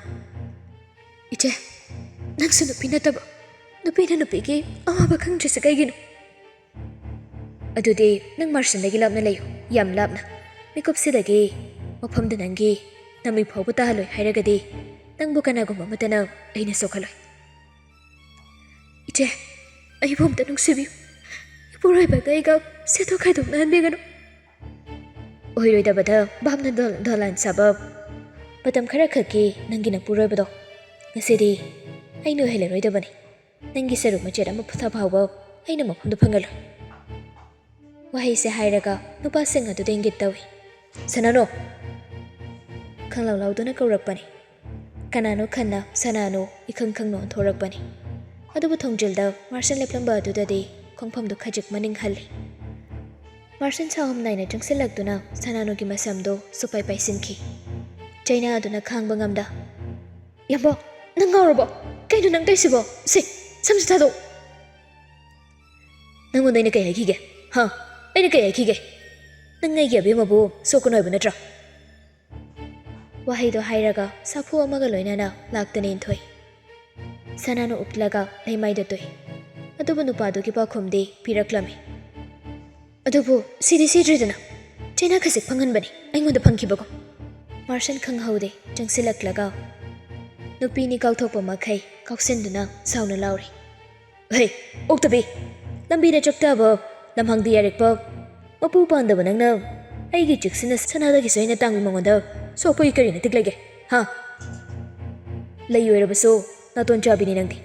[SPEAKER 2] ꯏꯆꯦ ꯅꯪꯁꯨ ꯅꯨꯄꯤ ꯅꯠꯇꯕ ꯅꯨꯄꯤꯅ ꯅꯨꯄꯤꯒꯤ ꯑꯋꯥꯕ ꯈꯪꯗ꯭ꯔꯤꯁꯦ ꯀꯩꯒꯤꯅꯣ
[SPEAKER 1] ꯑꯗꯨꯗꯤ ꯅꯪ ꯃꯥꯔꯁꯟꯗꯒꯤ ꯂꯥꯞꯅ ꯂꯩꯌꯨ ꯌꯥꯝ ꯂꯥꯞꯅ ꯃꯤꯀꯨꯞꯁꯤꯗꯒꯤ ꯃꯐꯝꯗ ꯅꯪꯒꯤ ꯅꯃꯤ ꯐꯥꯎꯕ ꯇꯥꯍꯜꯂꯣꯏ ꯍꯥꯏꯔꯒꯗꯤ ꯅꯪꯕꯨ ꯀꯅꯥꯒꯨꯝꯕ ꯑꯃꯠꯇꯅ ꯑꯩꯅ ꯁꯣꯛꯍꯜꯂꯣꯏ
[SPEAKER 2] ꯏꯆꯦ ꯑꯩꯕꯨ ꯑꯝꯇ ꯅꯨꯡꯁꯤꯕꯤꯌꯨ ꯏꯄꯨꯔꯣꯏꯕꯒ ꯑꯩꯒ ꯁꯦꯠꯊꯣꯛ ꯈꯥꯏꯗꯣꯛꯅꯍꯟꯕꯤꯒꯅꯨ
[SPEAKER 1] ꯑꯣꯏꯔꯣꯏꯗꯕꯗ ꯚꯥꯞꯅ ꯗꯣꯂꯥꯟ ꯁꯥꯕ ꯃꯇꯝ ꯈꯔ ꯈꯛꯀꯤ ꯅꯪꯒꯤ ꯅꯄꯨꯔꯣꯏꯕꯗꯣ ꯉꯁꯤꯗꯤ ꯑꯩꯅ ꯑꯣꯏꯍꯜꯂꯔꯣꯏꯗꯕꯅꯤ ꯅꯪꯒꯤ ꯁꯔꯨꯛ ꯃꯆꯦꯠ ꯑꯃ ꯐꯥꯎꯕ ꯑꯩꯅ ꯃꯐꯝꯗꯨ ꯐꯪꯍꯜꯂꯣꯏ ꯋꯥꯍꯩꯁꯦ ꯍꯥꯏꯔꯒ ꯅꯨꯄꯥꯁꯤꯡ ꯑꯗꯨꯗ ꯏꯪꯒꯤꯠ ꯇꯧꯏ ꯁꯅꯥꯅꯣ ꯈꯪꯂꯥꯎ ꯂꯥꯎꯗꯨꯅ ꯀꯧꯔꯛꯄꯅꯤ ꯀꯅꯥꯅꯣ ꯈꯟꯅ ꯁꯅꯥꯅꯣ ꯏꯈꯪ ꯈꯪꯅ ꯑꯣꯟꯊꯣꯔꯛꯄꯅꯤ ꯑꯗꯨꯕꯨ ꯊꯣꯡꯖꯤꯜꯗ ꯃꯥꯔꯁꯟ ꯂꯦꯞꯂꯝꯕ ꯑꯗꯨꯗꯗꯤ ꯈꯣꯡꯐꯝꯗꯨ ꯈꯖꯤꯛ ꯃꯅꯤꯡ ꯍꯜꯂꯤ ꯃꯥꯔꯁꯟ ꯁꯥꯎꯍꯝ ꯅꯥꯏꯅ ꯆꯪꯁꯤꯜꯂꯛꯇꯨꯅ ꯁꯅꯥꯅꯣꯒꯤ ꯃꯁꯝꯗꯣ ꯁꯨꯄꯥꯏ ꯄꯥꯏꯁꯤꯟꯈꯤ ꯆꯩꯅꯥ ꯑꯗꯨꯅ ꯈꯥꯡꯕ ꯉꯝꯗ
[SPEAKER 2] ꯌꯥꯝꯕ ꯅꯪ ꯉꯥꯎꯔꯕꯣ ꯀꯩꯅꯣ ꯅꯪ ꯇꯧꯏꯁꯤꯕꯣ ꯁꯝꯁꯤ ꯊꯥꯗꯣꯛ
[SPEAKER 1] ꯅꯪꯉꯣꯟꯗ ꯑꯩꯅ ꯀꯩ ꯍꯥꯏꯈꯤꯒꯦ ꯑꯩꯅ ꯀꯩ ꯍꯥꯏꯈꯤꯒꯦ ꯅꯪ ꯑꯩꯒꯤ ꯑꯕꯦꯝꯃꯕꯨ ꯁꯣꯛꯀꯅꯨ ꯍꯥꯏꯕ ꯅꯠꯇ꯭ꯔꯥ ꯋꯥꯍꯩꯗꯣ ꯍꯥꯏꯔꯒ ꯁꯥꯐꯨ ꯑꯃꯒ ꯂꯣꯏꯅꯅ ꯂꯥꯛꯇꯨꯅ ꯏꯟꯊꯣꯏ ꯁꯅꯥꯅ ꯎꯞꯂꯒ ꯂꯩꯃꯥꯏꯗ ꯇꯣꯏ ꯑꯗꯨꯕꯨ ꯅꯨꯄꯥꯗꯨꯒꯤ ꯄꯥꯎꯈꯨꯝꯗꯤ ꯄꯤꯔꯛꯂꯝꯃꯤ
[SPEAKER 2] ꯑꯗꯨꯕꯨ ꯁꯤꯗꯤ ꯁꯤꯗ꯭ꯔꯤꯗꯅ ꯆꯩꯅꯥ ꯈꯖꯤꯛ ꯐꯪꯍꯟꯕꯅꯤ ꯑꯩꯉꯣꯟꯗ ꯐꯪꯈꯤꯕꯀꯣ
[SPEAKER 1] ꯃꯥꯔꯁꯟ ꯈꯪꯍꯧꯗꯦ ꯆꯪꯁꯤꯜꯂꯛꯂꯒ ꯅꯨꯄꯤꯅꯤ ꯀꯥꯎꯊꯣꯛꯄ ꯃꯈꯩ ꯀꯥꯎꯁꯤꯟꯗꯨꯅ ꯁꯥꯎꯅ ꯂꯥꯎꯔꯤ
[SPEAKER 2] ꯍꯩ ꯑꯣꯛꯇꯕꯤ
[SPEAKER 1] ꯂꯝꯕꯤꯗ ꯆꯣꯛꯊꯕ ꯂꯝꯍꯥꯡꯗ ꯌꯥꯔꯛꯄ ꯃꯄꯨ ꯄꯥꯟꯗꯕ ꯅꯪꯅ ꯑꯩꯒꯤ ꯆꯤꯛꯁꯤꯅ ꯁꯅꯥꯗꯒꯤꯁꯨ ꯑꯩꯅ ꯇꯥꯡꯕꯤ ꯃꯉꯣꯟꯗ ꯁꯣꯛꯄꯒꯤ ꯀꯔꯤ ꯅꯇꯤꯛ ꯂꯩꯒꯦ ꯂꯩ ꯑꯣꯏꯔꯕꯁꯨ ꯅꯥꯇꯣꯟ ꯆꯥꯕꯤꯅꯤ ꯅꯪꯗꯤ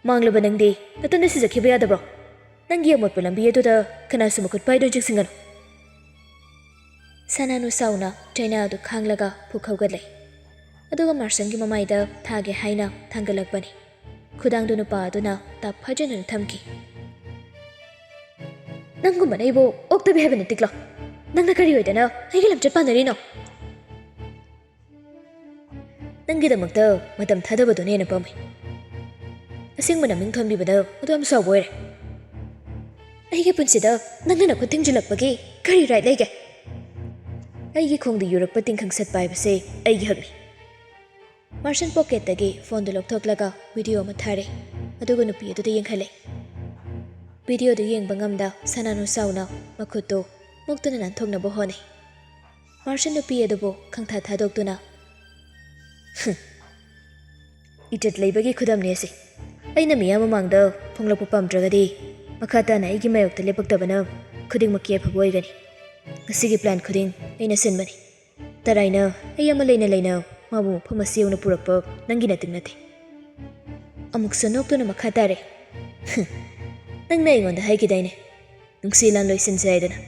[SPEAKER 1] ꯃꯥꯡꯂꯕ ꯅꯪꯗꯤ ꯅꯇꯣꯟꯗ ꯁꯤꯖꯈꯤꯕ ꯌꯥꯗꯕ꯭ꯔꯣ ꯅꯪꯒꯤ ꯑꯃꯣꯠꯄ ꯂꯝꯕꯤ ꯑꯗꯨꯗ ꯀꯅꯥꯁꯨ ꯃꯈꯨꯠ ꯄꯥꯏꯗꯨꯅ ꯆꯤꯛꯁꯤꯟꯒꯅꯨ ꯁꯅꯥꯅꯨ ꯁꯥꯎꯅ ꯆꯩꯅꯥ ꯑꯗꯨ ꯈꯥꯡꯂꯒ ꯄꯨꯛ ꯍꯧꯒꯠꯂꯦ ꯑꯗꯨꯒ ꯃꯥꯔꯁꯟꯒꯤ ꯃꯃꯥꯏꯗ ꯊꯥꯒꯦ ꯍꯥꯏꯅ ꯊꯥꯡꯒꯠꯂꯛꯄꯅꯤ ꯈꯨꯗꯥꯡꯗꯨ ꯅꯨꯄꯥ ꯑꯗꯨꯅ ꯇꯥꯞ ꯐꯥꯖꯅ ꯊꯝꯈꯤ
[SPEAKER 2] ꯅꯪꯒꯨꯝꯕꯅ ꯑꯩꯕꯨ ꯑꯣꯛꯇꯕꯤ ꯍꯥꯏꯕ ꯅꯠꯇꯤꯛꯂꯣ ꯅꯪꯅ ꯀꯔꯤ ꯑꯣꯏꯗꯅ ꯑꯩꯒꯤ ꯂꯝꯆꯠ ꯄꯥꯟꯅꯔꯤꯅꯣ
[SPEAKER 1] ꯅꯪꯒꯤꯗꯃꯛꯇ ꯃꯇꯝ ꯊꯥꯗꯕꯗꯨꯅ ꯍꯦꯟꯅ ꯄꯥꯝꯃꯤ ꯑꯁꯦꯡꯕ ꯅꯃꯤꯡ ꯊꯣꯟꯕꯤꯕꯗ ꯑꯗꯨ ꯌꯥꯝ ꯁꯥꯎꯕ ꯑꯣꯏꯔꯦ
[SPEAKER 2] ꯑꯩꯒꯤ ꯄꯨꯟꯁꯤꯗ ꯅꯪꯅ ꯅꯈꯨꯠ ꯊꯤꯡꯖꯤꯜꯂꯛꯄꯒꯤ ꯀꯔꯤ ꯔꯥꯏꯠ ꯂꯩꯒꯦ
[SPEAKER 1] ꯑꯩꯒꯤ ꯈꯣꯡꯗ ꯌꯨꯔꯛꯄ ꯇꯤꯡꯈꯪ ꯁꯠꯄ ꯍꯥꯏꯕꯁꯦ ꯑꯩꯒꯤ ꯍꯛꯅꯤ ꯃꯥꯔꯁꯟ ꯄꯣꯀꯦꯠꯇꯒꯤ ꯐꯣꯟꯗꯨ ꯂꯧꯊꯣꯛꯂꯒ ꯚꯤꯗꯤꯑꯣ ꯑꯃ ꯊꯥꯔꯦ ꯑꯗꯨꯒ ꯅꯨꯄꯤ ꯑꯗꯨꯗ ꯌꯦꯡꯍꯜꯂꯦ ꯚꯤꯗꯤꯑꯣꯗꯨ ꯌꯦꯡꯕ ꯉꯝꯗ ꯁꯅꯥꯅꯨ ꯁꯥꯎꯅ ꯃꯈꯨꯠꯇꯨ ꯃꯨꯛꯇꯨꯅ ꯅꯥꯟꯊꯣꯛꯅꯕ ꯍꯣꯠꯅꯩ ꯃꯥꯔꯁꯟ ꯅꯨꯄꯤ ꯑꯗꯨꯕꯨ ꯈꯪꯊꯥ ꯊꯥꯗꯣꯛꯇꯨꯅ ꯏꯖꯠ ꯂꯩꯕꯒꯤ ꯈꯨꯗꯝꯅꯤ ꯑꯁꯤ ꯑꯩꯅ ꯃꯤꯌꯥꯝ ꯃꯃꯥꯡꯗ ꯐꯣꯡꯂꯛꯄ ꯄꯥꯝꯗ꯭ꯔꯒꯗꯤ ꯃꯈꯥ ꯇꯥꯅ ꯑꯩꯒꯤ ꯃꯥꯌꯣꯛꯇ ꯂꯦꯞꯄꯛꯇꯕꯅ ꯈꯨꯗꯤꯡꯃꯛꯀꯤ ꯑꯐꯕ ꯑꯣꯏꯒꯅꯤ ꯉꯁꯤꯒꯤ ꯄ꯭ꯂꯥꯟ ꯈꯨꯗꯤꯡ ꯑꯩꯅ ꯁꯤꯟꯕꯅꯤ ꯇꯔꯥꯏꯅ ꯑꯩ ꯑꯃ ꯂꯩꯅ ꯃꯥꯕꯨ ꯃꯐꯝ ꯑꯁꯤ ꯌꯧꯅ ꯄꯨꯔꯛꯄ ꯅꯪꯒꯤ ꯅꯇꯤꯛ ꯅꯠꯇꯦ ꯑꯃꯨꯛꯁꯨ ꯅꯣꯛꯇꯨꯅ ꯃꯈꯥ ꯇꯥꯔꯦ ꯅꯪꯅ ꯑꯩꯉꯣꯟꯗ ꯍꯥꯏꯈꯤꯗꯥꯏꯅꯦ ꯅꯨꯡꯁꯤ ꯂꯥꯟ ꯂꯣꯏꯁꯤꯟꯁꯦ ꯍꯥꯏꯗꯅ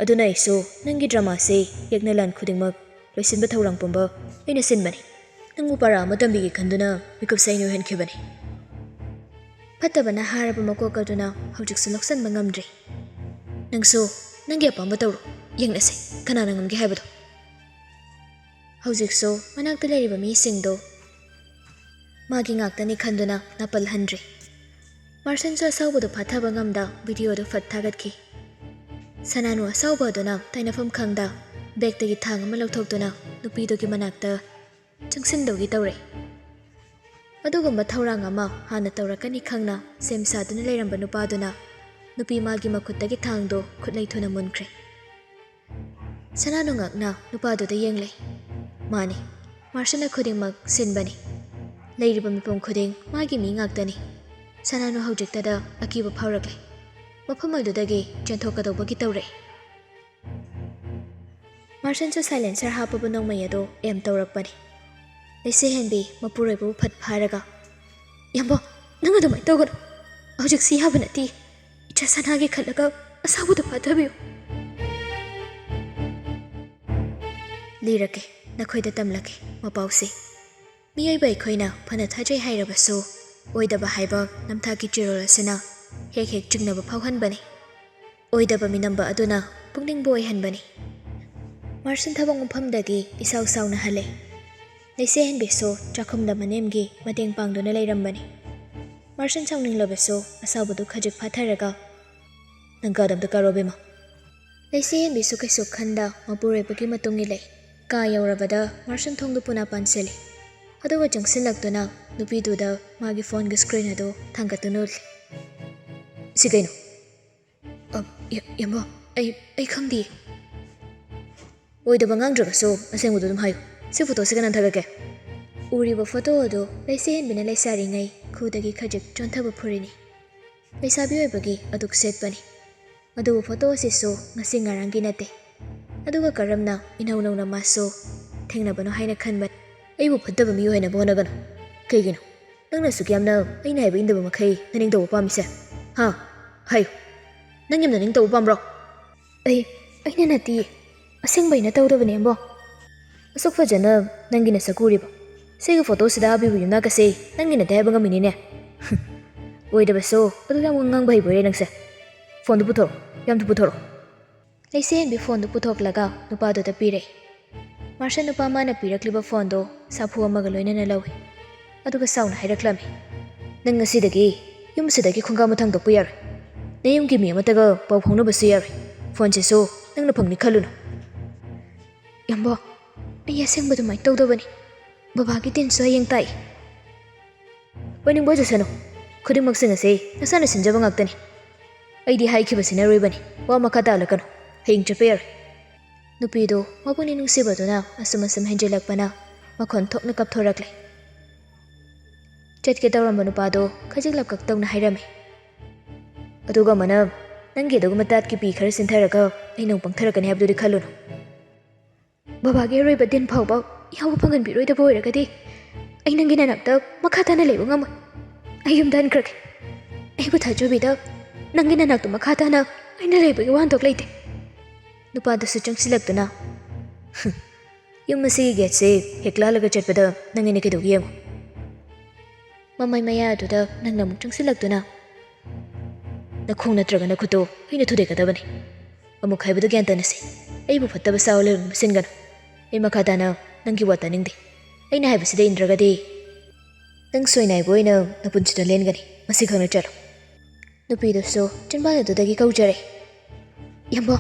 [SPEAKER 1] ꯑꯗꯨꯅ ꯑꯩꯁꯨ ꯅꯪꯒꯤ ꯗ꯭ꯔꯃꯥꯁꯦ ꯌꯦꯛꯅ ꯂꯥꯟ ꯈꯨꯗꯤꯡꯃꯛ ꯂꯣꯏꯁꯤꯟꯕ ꯊꯧꯔꯥꯡ ꯄꯨꯝꯕ ꯑꯩꯅ ꯁꯤꯟꯕꯅꯤ ꯅꯪꯕꯨ ꯄꯔꯥ ꯑꯃ ꯇꯝꯕꯤꯒꯦ ꯈꯟꯗꯨꯅ ꯃꯤꯀꯨꯞꯁꯦ ꯑꯩꯅ ꯑꯣꯏꯍꯟꯈꯤꯕꯅꯤ ꯐꯠꯇꯕꯅ ꯍꯥꯔꯕ ꯃꯀꯣꯛ ꯑꯗꯨꯅ ꯍꯧꯖꯤꯛꯁꯨ ꯂꯧꯁꯤꯟꯕ ꯉꯝꯗ꯭ꯔꯤ ꯅꯪꯁꯨ ꯅꯪꯒꯤ ꯑꯄꯥꯝꯕ ꯇꯧꯔꯣ ꯌꯦꯡꯅꯁꯦ ꯀꯅꯥꯅ ꯉꯝꯒꯦ ꯍꯥꯏꯕꯗꯣ ꯍꯧꯖꯤꯛꯁꯨ ꯃꯅꯥꯛꯇ ꯂꯩꯔꯤꯕ ꯃꯤꯁꯤꯡꯗꯣ ꯃꯥꯒꯤ ꯉꯥꯛꯇꯅꯤ ꯈꯟꯗꯨꯅ ꯅꯥꯄꯜꯍꯟꯗ꯭ꯔꯤ ꯃꯥꯔꯁꯟꯁꯨ ꯑꯁꯥꯎꯕꯗꯨ ꯐꯥꯊꯕ ꯉꯝꯗ ꯚꯤꯗꯤꯑꯣꯗꯨ ꯐꯠ ꯊꯥꯒꯠꯈꯤ ꯁꯅꯥꯅꯨ ꯑꯁꯥꯎꯕ ꯑꯗꯨꯅ ꯇꯥꯏꯅꯐꯝ ꯈꯪꯗ ꯕꯦꯛꯇꯒꯤ ꯊꯥꯡ ꯑꯃ ꯂꯧꯊꯣꯛꯇꯨꯅ ꯅꯨꯄꯤꯗꯨꯒꯤ ꯃꯅꯥꯛꯇ ꯆꯪꯁꯤꯟꯗꯧꯒꯤ ꯇꯧꯔꯦ ꯑꯗꯨꯒꯨꯝꯕ ꯊꯧꯔꯥꯡ ꯑꯃ ꯍꯥꯟꯅ ꯇꯧꯔꯛꯀꯅꯤ ꯈꯪꯅ ꯁꯦꯝ ꯁꯥꯗꯨꯅ ꯂꯩꯔꯝꯕ ꯅꯨꯄꯥꯗꯨꯅ ꯅꯨꯄꯤ ꯃꯥꯒꯤ ꯃꯈꯨꯠꯇꯒꯤ ꯊꯥꯡꯗꯣ ꯈꯨꯠꯂꯩ ꯊꯨꯅ ꯃꯨꯟꯈ꯭ꯔꯦ ꯁꯅꯥꯅꯨ ꯉꯛꯅ ꯅꯨꯄꯥꯗꯨꯗ ꯌꯦꯡꯂꯩ ꯃꯥꯅꯤ ꯃꯥꯔꯁꯟꯅ ꯈꯨꯗꯤꯡꯃꯛ ꯁꯤꯟꯕꯅꯤ ꯂꯩꯔꯤꯕ ꯃꯤꯄꯨꯝ ꯈꯨꯗꯤꯡ ꯃꯥꯒꯤ ꯃꯤ ꯉꯥꯛꯇꯅꯤ ꯁꯅꯥꯅꯨ ꯍꯧꯖꯤꯛꯇꯗ ꯑꯀꯤꯕ ꯐꯥꯎꯔꯛꯂꯦ ꯃꯐꯝ ꯑꯗꯨꯗꯒꯤ ꯆꯦꯟꯊꯣꯛꯀꯗꯧꯕꯒꯤ ꯇꯧꯔꯛꯏ ꯃꯥꯔꯁꯟꯁꯨ ꯁꯥꯏꯂꯦꯟꯁꯔ ꯍꯥꯞꯄꯕ ꯅꯣꯡꯃꯩ ꯑꯗꯣ ꯑꯦꯝ ꯇꯧꯔꯛꯄꯅꯤ ꯂꯩꯁꯦꯍꯦꯟꯕꯤ ꯃꯄꯨꯔꯣꯏꯕꯕꯨ ꯐꯠ ꯐꯥꯔꯒ
[SPEAKER 2] ꯌꯥꯝꯕ ꯅꯪ ꯑꯗꯨꯃꯥꯏꯅ ꯇꯧꯒꯅꯨ ꯍꯧꯖꯤꯛ ꯁꯤ ꯌꯥꯕ ꯅꯠꯇꯦ ꯏꯆꯥ ꯁꯅꯥꯒꯤ ꯈꯜꯂꯒ ꯑꯁꯥꯎꯕꯗꯨ ꯐꯥꯊꯕꯤꯌꯨ
[SPEAKER 1] ꯂꯤꯔꯛꯀꯦ ꯅꯈꯣꯏꯗ ꯇꯝꯂꯛꯀꯦ ꯃꯄꯥꯎꯁꯤ ꯃꯤꯑꯣꯏꯕ ꯑꯩꯈꯣꯏꯅ ꯐꯅ ꯊꯥꯖꯩ ꯍꯥꯏꯔꯕꯁꯨ ꯑꯣꯏꯗꯕ ꯍꯥꯏꯕ ꯅꯝꯊꯥꯛꯀꯤ ꯆꯤꯔꯣꯜ ꯑꯁꯤꯅ ꯍꯦꯛ ꯆꯤꯡꯅꯕ ꯐꯥꯎꯍꯟꯕꯅꯤ ꯑꯣꯏꯗꯕ ꯃꯤꯅꯝꯕ ꯑꯗꯨꯅ ꯄꯨꯛꯅꯤꯡꯕꯨ ꯑꯣꯏꯍꯟꯕꯅꯤ ꯃꯥꯔꯁꯟ ꯊꯕꯛ ꯃꯐꯝꯗꯒꯤ ꯏꯁꯥꯎ ꯁꯥꯎꯅ ꯍꯜꯂꯦ ꯂꯩꯁꯦꯍꯦꯟꯕꯤꯁꯨ ꯆꯥꯛꯈꯨꯝꯗ ꯃꯅꯦꯝꯒꯤ ꯃꯇꯦꯡ ꯄꯥꯡꯗꯨꯅ ꯂꯩꯔꯝꯕꯅꯤ ꯃꯥꯔꯁꯟ ꯁꯥꯎꯅꯤꯡꯂꯕꯁꯨ ꯑꯁꯥꯎꯕꯗꯨ ꯈꯖꯤꯛ ꯐꯥꯊꯔꯒ ꯅꯪ ꯀꯥꯗ ꯑꯝꯇ ꯀꯥꯔꯣ ꯕꯦꯝꯃ ꯂꯩꯁꯦ ꯌꯦꯟꯕꯤꯁꯨ ꯀꯩꯁꯨ ꯈꯟꯗ ꯃꯄꯨꯔꯣꯏꯕꯒꯤ ꯃꯇꯨꯡ ꯏꯜꯂꯦ ꯀꯥ ꯌꯧꯔꯕꯗ ꯃꯥꯔꯁꯟ ꯊꯣꯡꯗꯨ ꯄꯨꯅꯥ ꯄꯥꯟꯁꯤꯜꯂꯤ ꯑꯗꯨꯒ ꯆꯪꯁꯤꯜꯂꯛꯇꯨꯅ ꯅꯨꯄꯤꯗꯨꯗ ꯃꯥꯒꯤ ꯐꯣꯟꯒꯤ ꯁꯀ꯭ꯔꯤꯟ ꯑꯗꯨ ꯊꯥꯡꯒꯠꯇꯨꯅ ꯎꯠꯂꯤ ꯁꯤ ꯀꯩꯅꯣ ꯌꯥꯝꯕ ꯑꯩ ꯈꯪꯗꯦ ꯑꯣꯏꯗꯕ ꯉꯥꯡꯗ꯭ꯔꯒꯁꯨ ꯑꯁꯦꯡꯕꯗꯣ ꯑꯗꯨꯝ ꯍꯥꯏꯌꯨ ꯁꯤ ꯐꯣꯇꯣꯁꯤ ꯀꯅꯥ ꯊꯥꯒꯠꯀꯦ ꯎꯔꯤꯕ ꯐꯣꯇꯣ ꯑꯗꯨ ꯂꯩꯁꯦ ꯌꯦꯟꯕꯤꯅ ꯂꯩꯁꯥꯔꯤꯉꯩ ꯈꯨꯗꯒꯤ ꯈꯖꯤꯛ ꯆꯣꯟꯊꯕ ꯐꯨꯔꯤꯅꯤ ꯂꯩꯁꯥꯕꯤ ꯑꯣꯏꯕꯒꯤ ꯑꯗꯨꯛ ꯁꯦꯠꯄꯅꯤ ꯑꯗꯨꯕꯨ ꯐꯣꯇꯣ ꯑꯁꯤꯁꯨ ꯉꯁꯤ ꯉꯔꯥꯡꯒꯤ ꯅꯠꯇꯦ ꯑꯗꯨꯒ ꯀꯔꯝꯅ ꯏꯅꯧ ꯅꯧꯅ ꯃꯥꯁꯨ ꯊꯦꯡꯅꯕꯅꯣ ꯍꯥꯏꯅ ꯈꯟꯕ ꯑꯩꯕꯨ ꯐꯠꯇꯕ ꯃꯤꯑꯣꯏ ꯍꯥꯏꯅꯕ ꯍꯣꯠꯅꯒꯅꯨ ꯀꯩꯒꯤꯅꯣ ꯅꯪꯅꯁꯨ ꯌꯥꯝꯅ ꯑꯩꯅ ꯍꯥꯏꯕ ꯏꯟꯗꯕ ꯃꯈꯩ ꯅꯅꯤꯡ ꯇꯧꯕ ꯄꯥꯝꯃꯤꯁꯦ ꯍꯥ ꯍꯥꯏꯌꯨ ꯅꯪ ꯌꯥꯝꯅ ꯅꯤꯡ ꯇꯧꯕ ꯄꯥꯝꯕ꯭ꯔꯣ ꯑꯩꯅ ꯅꯠꯇꯤꯌꯦ ꯑꯁꯦꯡꯕ ꯑꯩꯅ ꯇꯧꯗꯕꯅꯦ ꯑꯝꯕꯣ ꯑꯁꯨꯛ ꯐꯖꯅ ꯅꯪꯒꯤ ꯅꯁꯛ ꯎꯔꯤꯕ ꯁꯤꯒꯤ ꯐꯣꯇꯣꯁꯤꯗ ꯍꯥꯞꯄꯤꯕ ꯌꯨꯝꯅꯥꯛ ꯑꯁꯤ ꯅꯪꯒꯤ ꯅꯠꯇꯦ ꯍꯥꯏꯕ ꯉꯝꯃꯤꯅꯤꯅꯦ ꯑꯣꯏꯗꯕꯁꯨ ꯑꯗꯨ ꯌꯥꯝ ꯉꯥꯡꯕ ꯍꯩꯕꯣꯏꯔꯦ ꯅꯪꯁꯦ ꯐꯣꯟꯗꯨ ꯄꯨꯊꯣꯔꯛꯑꯣ ꯌꯥꯝ ꯄꯨꯊꯣꯔꯛꯑꯣ ꯂꯩꯁꯦ ꯌꯦꯟꯕꯤ ꯐꯣꯟꯗꯨ ꯄꯨꯊꯣꯛꯂꯒ ꯅꯨꯄꯥꯗꯨꯗ ꯄꯤꯔꯛꯏ ꯃꯥꯔꯁꯟ ꯅꯨꯄꯥ ꯃꯥꯅ ꯄꯤꯔꯛꯂꯤꯕ ꯐꯣꯟꯗꯣ ꯁꯥꯐꯨ ꯑꯃꯒ ꯂꯣꯏꯅꯅ ꯂꯧꯏ ꯑꯗꯨꯒ ꯁꯥꯎꯅ ꯍꯥꯏꯔꯛꯂꯝꯃꯤ ꯅꯪ ꯉꯁꯤꯗꯒꯤ ꯌꯨꯝ ꯑꯁꯤꯗꯒꯤ ꯈꯣꯡꯒꯥꯎ ꯃꯊꯪ ꯇꯣꯛꯄ ꯌꯥꯔꯣꯏ ꯅꯌꯨꯝꯒꯤ ꯃꯤ ꯑꯃꯠꯇꯒ ꯄꯥꯎ ꯐꯥꯎꯅꯕꯁꯨ ꯌꯥꯔꯣꯏ ꯐꯣꯟꯁꯤꯁꯨ ꯅꯪꯅ ꯐꯪꯅꯤ ꯈꯜꯂꯨꯅꯨ ꯌꯥꯝꯕꯣ ꯑꯩ ꯑꯁꯦꯡꯕ ꯑꯗꯨꯃꯥꯏꯅ ꯇꯧꯗꯕꯅꯤ ꯕꯕꯥꯒꯤ ꯇꯤꯟꯁꯨ ꯍꯌꯦꯡ ꯇꯥꯛꯏ ꯑꯣꯏꯅꯤꯡꯕ ꯑꯣꯏꯖꯁꯅꯨ ꯈꯨꯗꯤꯡꯃꯛꯁꯤꯡ ꯑꯁꯤ ꯅꯁꯥꯅ ꯁꯤꯟꯖꯕ ꯉꯥꯛꯇꯅꯤ ꯑꯩꯗꯤ ꯍꯥꯏꯈꯤꯕꯁꯤꯅ ꯑꯔꯣꯏꯕꯅꯤ ꯋꯥ ꯃꯈꯥ ꯇꯥꯜꯂꯛꯀꯅꯨ ꯍꯌꯦꯡ ꯆꯠꯄ ꯌꯥꯔꯣꯏ ꯅꯨꯄꯤꯗꯨ ꯃꯄꯨꯛꯅꯤꯡ ꯅꯨꯡꯁꯤꯕꯗꯨꯅ ꯑꯁꯨꯝ ꯍꯦꯟꯖꯤꯜꯂꯛꯄꯅ ꯃꯈꯣꯟ ꯊꯣꯛꯅ ꯀꯞꯊꯣꯔꯛꯂꯦ ꯆꯠꯀꯦ ꯇꯧꯔꯝꯕ ꯅꯨꯄꯥꯗꯣ ꯈꯖꯤꯛ ꯂꯞꯀꯛ ꯇꯧꯅ ꯍꯥꯏꯔꯝꯃꯤ ꯑꯗꯨꯒ ꯑꯃꯅ ꯅꯪꯒꯤ ꯑꯗꯨꯒꯨꯝꯕ ꯇꯥꯠꯀꯤ ꯄꯤ ꯈꯔ ꯆꯤꯟꯊꯔꯒ ꯑꯩ ꯅꯪ ꯄꯪꯊꯔꯛꯀꯅꯤ ꯍꯥꯏꯕꯗꯨꯗꯤ ꯈꯜꯂꯨꯅꯨ ꯕꯕꯥꯒꯤ ꯑꯔꯣꯏꯕ ꯗꯤꯟ ꯐꯥꯎꯕ ꯌꯥꯎꯕ ꯐꯪꯍꯟꯕꯤꯔꯣꯏꯗꯕ ꯑꯣꯏꯔꯒꯗꯤ ꯑꯩ ꯅꯪꯒꯤ ꯅꯅꯥꯛꯇ ꯃꯈꯥ ꯇꯥꯅ ꯂꯩꯕ ꯉꯝꯃꯣꯏ ꯑꯩ ꯌꯨꯝꯗ ꯍꯟꯈ꯭ꯔꯒꯦ ꯑꯩꯕꯨ ꯊꯥꯖꯕꯤꯗ ꯅꯪꯒꯤ ꯅꯅꯥꯛꯇ ꯃꯈꯥ ꯇꯥꯅ ꯑꯩꯅ ꯂꯩꯕꯒꯤ ꯋꯥꯍꯟꯊꯣꯛ ꯂꯩꯇꯦ ꯅꯨꯄꯥꯗꯨꯁꯨ ꯆꯪꯁꯤꯜꯂꯛꯇꯨꯅ ꯌꯨꯝ ꯑꯁꯤꯒꯤ ꯒꯦꯠꯁꯦ ꯍꯦꯛ ꯂꯥꯜꯂꯒ ꯆꯠꯄꯗ ꯅꯪ ꯑꯩꯅ ꯀꯩꯗꯧꯒꯦ ꯌꯦꯡꯉꯨ ꯃꯃꯩ ꯃꯌꯥ ꯑꯗꯨꯗ ꯅꯪꯅ ꯑꯃꯨꯛ ꯆꯪꯁꯤꯜꯂꯛꯇꯨꯅ ꯅꯈꯣꯡ ꯅꯠꯇ꯭ꯔꯒ ꯅꯈꯨꯠꯇꯣ ꯑꯩꯅ ꯊꯨꯗꯦꯛꯀꯗꯕꯅꯤ ꯑꯃꯨꯛ ꯍꯥꯏꯕꯗ ꯒ꯭ꯌꯥꯟ ꯇꯥꯅꯁꯤ ꯑꯩꯕꯨ ꯐꯠꯇꯕ ꯁꯥꯎ ꯂꯩꯔꯝꯕ ꯁꯤꯟꯒꯅꯨ ꯑꯩ ꯃꯈꯥ ꯇꯥꯅ ꯅꯪꯒꯤ ꯋꯥ ꯇꯥꯅꯤꯡꯗꯦ ꯑꯩꯅ ꯍꯥꯏꯕꯁꯤꯗ ꯏꯟꯗ꯭ꯔꯒꯗꯤ ꯅꯪ ꯁꯣꯏꯅꯥꯏꯕ ꯑꯣꯏꯅ ꯅꯄꯨꯟꯁꯤꯗ ꯂꯦꯟꯒꯅꯤ ꯃꯁꯤ ꯈꯪꯅ ꯆꯠꯂꯣ ꯅꯨꯄꯤꯗꯨꯁꯨ ꯆꯤꯟꯕꯥꯟ ꯑꯗꯨꯗꯒꯤ ꯀꯧꯖꯔꯦ ꯌꯥꯝꯕꯣ